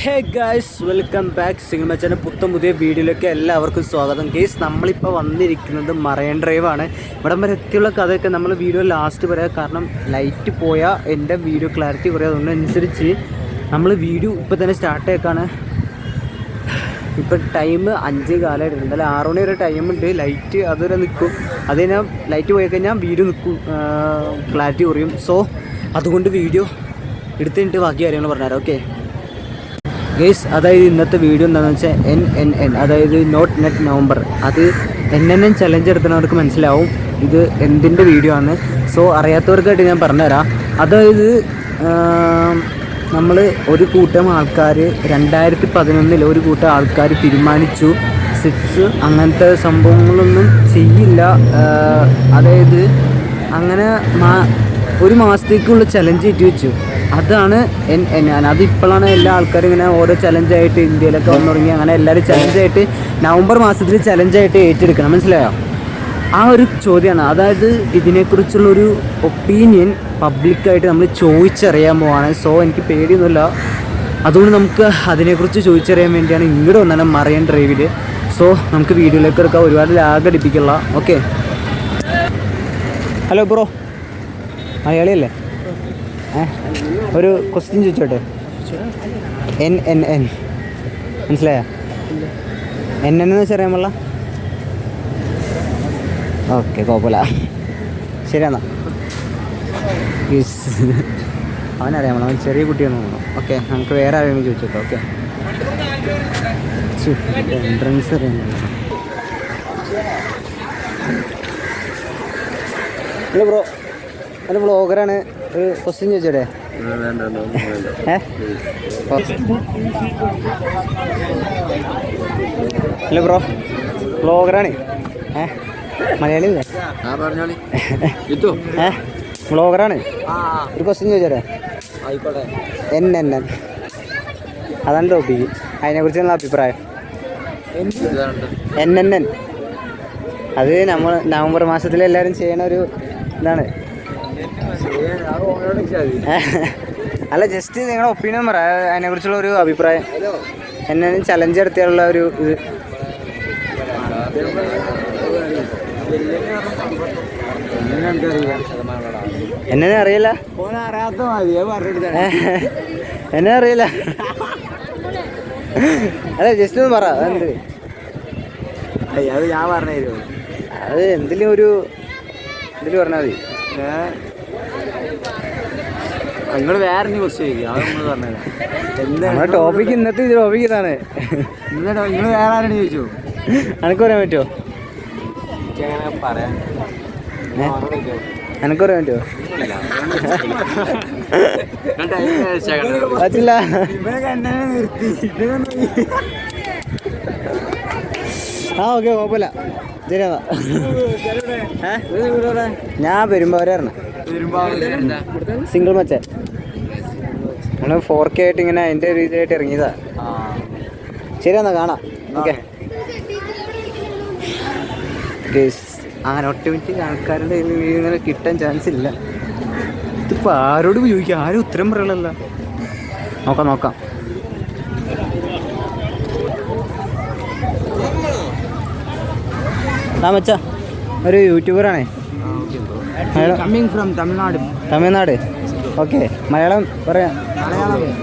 ഹേ guys, welcome back. Single മച്ചാൻ്റെ പുതിയ വീഡിയോയിലേക്ക് എല്ലാവർക്കും സ്വാഗതം. ഗൈസ്, നമ്മളിപ്പോൾ വന്നിരിക്കുന്നത് മറൈൻ ഡ്രൈവാണ്. ഇവിടം വരെ എത്തിയുള്ള കഥയൊക്കെ നമ്മൾ വീഡിയോ ലാസ്റ്റ് പറയാം. കാരണം ലൈറ്റ് പോയാൽ എൻ്റെ വീഡിയോ ക്ലാരിറ്റി കുറയും. അതുകൊണ്ടനുസരിച്ച് നമ്മൾ വീഡിയോ ഇപ്പോൾ തന്നെ സ്റ്റാർട്ട് ചെയ്യേക്കാണ്. ഇപ്പം ടൈം 5:15 എന്തായാലും 6 മണി വരെ ടൈമുണ്ട്. ലൈറ്റ് അതുവരെ നിൽക്കും. അത് കഴിഞ്ഞാൽ ലൈറ്റ് പോയി കഴിഞ്ഞാൽ വീഡിയോ നിൽക്കും, ക്ലാരിറ്റി കുറയും. സോ അതുകൊണ്ട് വീഡിയോ എടുത്തിട്ട് ബാക്കി കാര്യങ്ങൾ പറഞ്ഞുതരാം. ഓക്കെ ഗൈസ്, അതായത് ഇന്നത്തെ വീഡിയോ എന്താണെന്ന് വെച്ചാൽ NNN, അതായത് നോട്ട് നെറ്റ് നവംബർ. അത് NNN ചലഞ്ച് എടുക്കുന്നവർക്ക് മനസ്സിലാവും ഇത് എന്തിൻ്റെ വീഡിയോ ആണ്. സോ അറിയാത്തവർക്കായിട്ട് ഞാൻ പറഞ്ഞുതരാം. അതായത് നമ്മൾ ഒരു കൂട്ടം ആൾക്കാർ 2011 ഒരു കൂട്ടം ആൾക്കാർ തീരുമാനിച്ചു സിക്സ് അങ്ങനത്തെ സംഭവങ്ങളൊന്നും ചെയ്യില്ല. അതായത് അങ്ങനെ ഒരു മാസത്തേക്കുള്ള ചലഞ്ച് ഇട്ട് വെച്ചു. അതാണ് NNN. അതിപ്പോഴാണ് എല്ലാ ആൾക്കാരും ഇങ്ങനെ ഓരോ ചലഞ്ചായിട്ട് ഇന്ത്യയിലൊക്കെ വന്നു തുടങ്ങി. അങ്ങനെ എല്ലാവരും ചലഞ്ചായിട്ട് നവംബർ മാസത്തിൽ ചലഞ്ചായിട്ട് ഏറ്റെടുക്കണം. മനസ്സിലായോ? ആ ഒരു ചോദ്യമാണ്. അതായത് ഇതിനെക്കുറിച്ചുള്ളൊരു ഒപ്പീനിയൻ പബ്ലിക്കായിട്ട് നമ്മൾ ചോദിച്ചറിയാൻ പോവാണ്. സോ എനിക്ക് പേടിയൊന്നുമില്ല. അതുകൊണ്ട് നമുക്ക് അതിനെക്കുറിച്ച് ചോദിച്ചറിയാൻ വേണ്ടിയാണ് ഇങ്ങോട്ട് വന്നാണ് മറൈൻ ഡ്രൈവിൽ. സോ നമുക്ക് വീഡിയോയിലേക്ക് എടുക്കാം, ഒരുപാട് ലാഗ് അടിപ്പിക്കില്ല. ഓക്കെ, ഹലോ ബ്രോ, മലയാളിയല്ലേ? ഒരു ക്വസ്റ്റ്യൻ ചോദിച്ചോട്ടെ. NNN മനസ്സിലായോ? NN എന്ന് വെച്ചാൽ അറിയാൻ പാടില്ല. ഓക്കെ, കുഴപ്പമില്ല, ശരിയാന്നാ. അവനറിയാൻ പാടില്ല, അവൻ ചെറിയ കുട്ടിയൊന്നും തോന്നുന്നു. ഓക്കെ, നമുക്ക് വേറെ ആരെങ്കിലും ചോദിച്ചോട്ടോ. ഓക്കെ, എൻട്രൻസ് അറിയാൻ പാടില്ല. ഹലോ ബ്രോ, എൻ്റെ ബ്ലോഗറാണ്. ഒരു ക്വസ്റ്റ്യൻ ചോദിച്ചോട്ടെ? Hello bro, ബ്ലോഗറാണ്. മലയാളി അല്ലേ? ബ്ലോഗറാണ്. ഒരു ക്വസ്റ്റ്യൻ ചോദിച്ചോട്ടെ? NNN അതാണ് ടോപ്പിക്ക്. അതിനെക്കുറിച്ച് നിങ്ങളുടെ അഭിപ്രായം? NNN അത് നമ്മൾ നവംബർ മാസത്തിൽ എല്ലാവരും ചെയ്യണ ഒരു ഇതാണ്. അല്ല, ജസ്റ്റ് നിങ്ങളുടെ ഒപ്പീനിയൻ പറ, അതിനെക്കുറിച്ചുള്ള ഒരു അഭിപ്രായം. NNN ചലഞ്ച് നടത്തിയുള്ള ഒരു ഇത്. എന്നെ അറിയില്ല, എന്നെ അറിയില്ല. അല്ല, ജസ്റ്റ് ഒന്ന് പറ. എന്ത് അത് ഞാൻ പറഞ്ഞു തരുമോ? അത് എന്തെങ്കിലും പറഞ്ഞാൽ മതി. നിങ്ങൾ വേറെ ക്വസ്റ്റ്യൻ ചോദിക്കുക, അത് പറഞ്ഞത് നമ്മുടെ ടോപ്പിക്ക്. ഇന്നത്തെ ടോപ്പിക്ക് ഇതാണ്. നിങ്ങൾ വേറെ ആരാണ് ചോദിച്ചു? എനക്ക് പറയാൻ പറ്റുമോ? പറയാൻ എനക്ക് പറയാൻ പറ്റുമോ? പറ്റില്ല. ആ, ഓക്കെ, കുഴപ്പമില്ല, ശരിയാ. ഞാൻ പെരുമ്പാവൂരായിരുന്നു. സിംഗിൾ മച്ച നമ്മൾ 4K ആയിട്ട് ഇങ്ങനെ അതിൻ്റെ ഒരു ഇതായിട്ട് ഇറങ്ങിയതാ. ശരിയെന്നാ, കാണാം. ഓക്കെ ഗൈസ്, അങ്ങനെ ഓട്ടോമാറ്റിക് ആൾക്കാരുടെ ഇങ്ങനെ കിട്ടാൻ ചാൻസ് ഇല്ല. ഇതിപ്പോൾ ആരോട് ചോദിക്കുക, ആരും ഉത്തരം പറയണല്ലോ. നോക്കാം. ആ മച്ചാ, ഒരു യൂട്യൂബറാണേ. തമിഴ്നാട്. ഓക്കെ, മലയാളം പറയാം.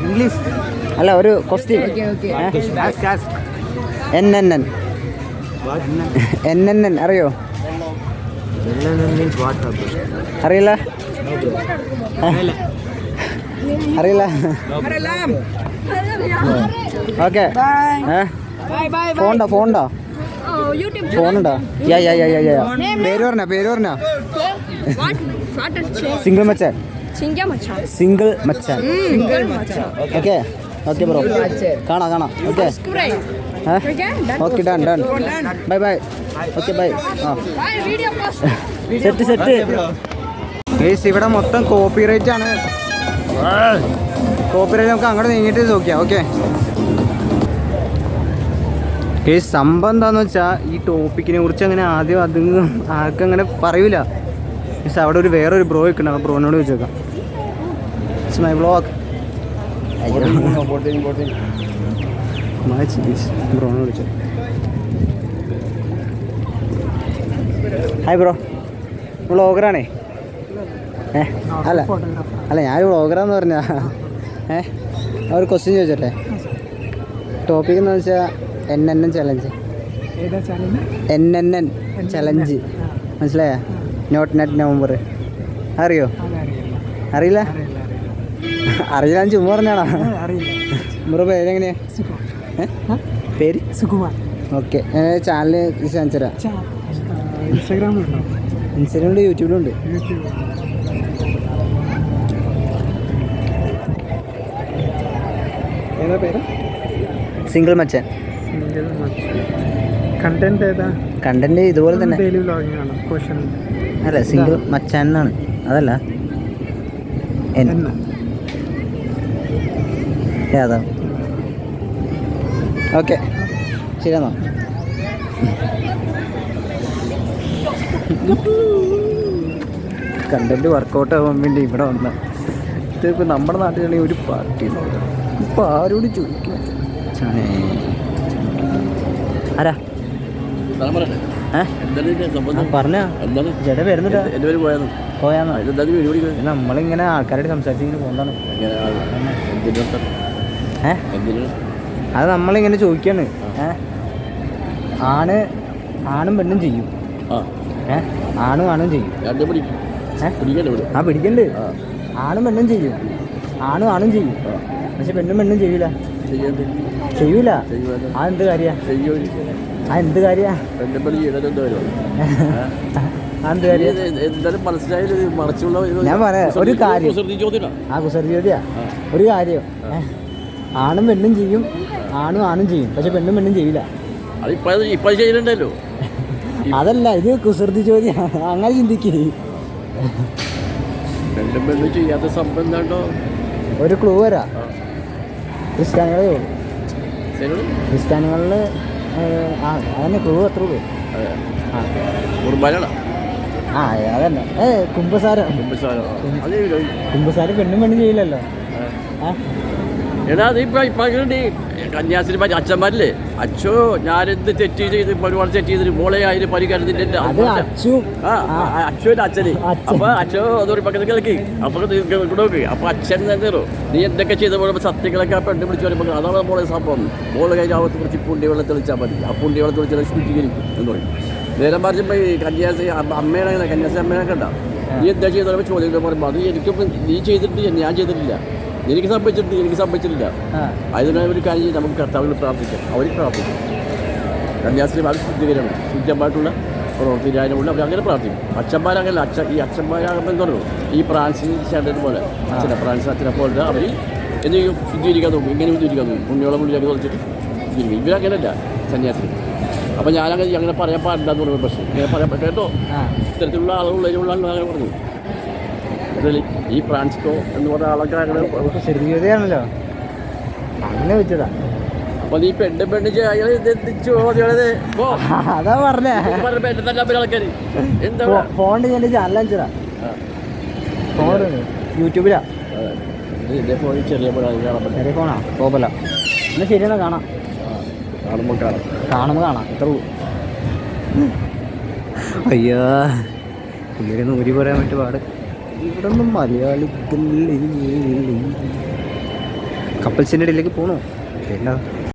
ഇംഗ്ലീഷ് അല്ല, ഒരു ക്വസ്റ്റ്യൻ. NNN അറിയോ? അറിയില്ല. ഓക്കെ, ഫോണുണ്ടോ? പേര് പറഞ്ഞ സിംഗിൾ മച്ചാൻ. ഓക്കെ ബ്രോ, കാണാം. Okay, done. Bye. Okay, bye. Set. ഇവിടെ മൊത്തം കോപ്പിറൈറ്റ് ആണ്. കോപ്പിറൈറ്റ് നമുക്ക് അങ്ങോട്ട് നീങ്ങിയിട്ട് നോക്കിയാൽ. ഓക്കെ, സംഭവം എന്താണെന്ന് വെച്ചാൽ ഈ ടോപ്പിക്കിനെ കുറിച്ച് അങ്ങനെ ആദ്യം അതൊന്നും ആർക്കും അങ്ങനെ പറയൂല. അവിടെ വേറൊരു ബ്രോ വെക്കണം. ആ ബ്രോനോട് ചോദിച്ചേക്കാം. It's my vlog. ബ്രോനെ വിളിച്ചു. ഹായ് ബ്രോ, വ്ളോഗറാണേ. അല്ല അല്ല ഞാനൊരു വ്ളോഗറാന്ന് പറഞ്ഞാ. ഒരു ക്വസ്റ്റ്യൻ ചോദിച്ചോട്ടെ? ടോപ്പിക് എന്ന് വെച്ചാൽ NNN ചലഞ്ച്. NNN ചലഞ്ച് മനസ്സിലായ? No nut November. അറിയോ? അറിയില്ല? അറിയില്ല ചുമ്മാ പറഞ്ഞാണോ? ബ്രോ പേരെങ്ങനെയാ? പേര് സുകുമാർ. ഓക്കെ. ചാനൽ കാണിച്ചു തരാം. ഇൻസ്റ്റാഗ്രാമിലുണ്ട്, യൂട്യൂബിലുണ്ട്. ഏതാ പേര്? സിംഗിൾ മച്ചാൻ. കണ്ടന്റ് ഏതാ? കണ്ടന്റ് ഇതുപോലെ തന്നെ. അല്ല സിംഗിൾ മച്ചാൻ എന്നാണ്. അതല്ല ഏതാ? ഓക്കെ ശരിയെന്നോ? കണ്ടന്റ് വർക്കൗട്ട് ആവാൻ വേണ്ടി ഇവിടെ വന്ന ഇതിപ്പോൾ നമ്മുടെ നാട്ടിലാണെങ്കിൽ ഒരു പാർട്ടി ഇപ്പോൾ ആരോട് ചോദിക്കും? ആരാ പറഞ്ഞ ചേട്ടാ വരുന്നുണ്ട്. നമ്മളിങ്ങനെ ആൾക്കാരോട് സംസാരിച്ചിങ്ങനെ പോകുന്നതാണ്. അത് നമ്മളിങ്ങനെ ചോദിക്കാണ്. ആണും പെണ്ണും ചെയ്യും. ആണും ചെയ്യും. പിടിക്കണ്ട്. ആണും പെണ്ണും ചെയ്യും. ആണും ചെയ്യും. പക്ഷെ പെണ്ണും ചെയ്യൂല. അതെന്ത് കാര്യ? അതെന്ത് കാര്യ? ഞാൻ പറയാം ഒരു കാര്യം. കുസൃതി ചോദ്യാ. ഒരു കാര്യം, ആണും പെണ്ണും ചെയ്യും. ആണും ചെയ്യും. പക്ഷെ പെണ്ണും ചെയ്യില്ല. അതല്ല, ഇത് കുസൃതി ചോദ്യം. അങ്ങനെ ചിന്തിക്കേ. ഒരു ക്ലൂ വരാ. ക്രിസ്ത്യാനികളേ ഉള്ളൂ. ക്രിസ്ത്യാനികളിൽ അതന്നെ ക്ലൂ. എത്ര രൂപ? അതന്നെ. കുമ്പസാരം പെണ്ണും ചെയ്യില്ലല്ലോ. കന്യാസ്ത്രീ അച്ഛന്മാരില്ലേ, അച്ഛോ ഞാനെന്ത് തെറ്റ് ചെയ്ത് ഒരുപാട് തെറ്റ് ചെയ്തിട്ട് മോളെ അതിന് പരിഹരിച്ചിട്ട് അച്ഛൻ്റെ അച്ഛന്. അപ്പൊ അച്ഛോ അതൊരു പക്കത്ത് കിടക്കി. അപ്പൊ നോക്ക്. അപ്പൊ അച്ഛൻ തന്നെയോ നീ എന്തൊക്കെ ചെയ്ത പോലെ സത്യങ്ങളൊക്കെ പെണ്ണ് വിളിച്ച് വരുമ്പോൾ അതാണ് മോളെ സംഭവം. മോളെ കഴിഞ്ഞ ആവത്ത് കുറിച്ച് പുണ്ടി വെള്ളം തെളിച്ചാൽ മതി. ആ പുണ്ടി വെള്ളം തെളിച്ചാൽ ശുദ്ധീകരിക്കും എന്ന് പറയും. നേരം പറഞ്ഞപ്പോൾ ഈ കന്യാസ്ത്രീ അമ്മേനെ കന്യാസ്ത്രീ അമ്മേനൊക്കെ ഉണ്ടാവും. നീ എന്താ ചെയ്ത ചോദ്യം പറയുമ്പോൾ അത് എനിക്കിപ്പോൾ നീ ചെയ്തിട്ട് ഞാൻ ചെയ്തിട്ടില്ല. എനിക്ക് സംഭവിച്ചിട്ടില്ല. അതിനായി ഒരു കാര്യം നമുക്ക് കർത്താവിൽ പ്രാർത്ഥിക്കാം. അവർ പ്രാർത്ഥിക്കും. കന്യാസ്ത്രീമാർ ശുദ്ധമായിട്ടുള്ള പ്രവർത്തിരായനമുള്ള അവർ അങ്ങനെ പ്രാർത്ഥിക്കും. അച്ഛന്മാരങ്ങനെ ഈ അച്ഛന്മാരാകുമ്പോൾ എന്താ പറയുക, ഈ ഫ്രാൻസിൽ ചേട്ടൻ പോലെ ഫ്രാൻസ് അച്ഛനെ പോലെ അവർ എന്ത് ചെയ്യും? ശുദ്ധീകരിക്കാൻ നോക്കും. ഇങ്ങനെ ശുദ്ധീകരിക്കാൻ നോക്കും. പുണ്യോളം പുള്ളിയൊക്കെ തുറച്ചിട്ട് ശുദ്ധീകരിക്കും. ഇവരങ്ങനെയല്ല സന്യാസി. അപ്പോൾ അങ്ങനെ പറയാൻ പാടില്ലാന്ന് പറയുമ്പോൾ പക്ഷേ ഇങ്ങനെ പറയാൻ കേട്ടോ. ഇത്തരത്തിലുള്ള ആളുകളുള്ള അങ്ങനെ പറഞ്ഞു. ഈ ഫ്രാൻസ്കോ എന്ന് പറഞ്ഞ ആളൊക്കെ ശരിയാണല്ലോ. അങ്ങനെ വെച്ചതാ. അപ്പൊ നീ പെണ്ണ് അതാ പറഞ്ഞേ. ഫോണിൽ ഞാൻ ചാനലഞ്ചതാ. യൂട്യൂബിലാ. ചെറിയ ഫോണാ കുഴപ്പമില്ല. എന്നാ ശരിയെന്നാ കാണാം. കാണുമ്പോൾ കാണാം. എത്ര അയ്യോ പുള്ളിയുടെ ഊരി പറയാൻ പറ്റും പാട്. ഇവിടെ ഒന്നും മലയാളികളിൽ കപ്പൽസിൻ്റെ ഇടയിലേക്ക് പോകണോ?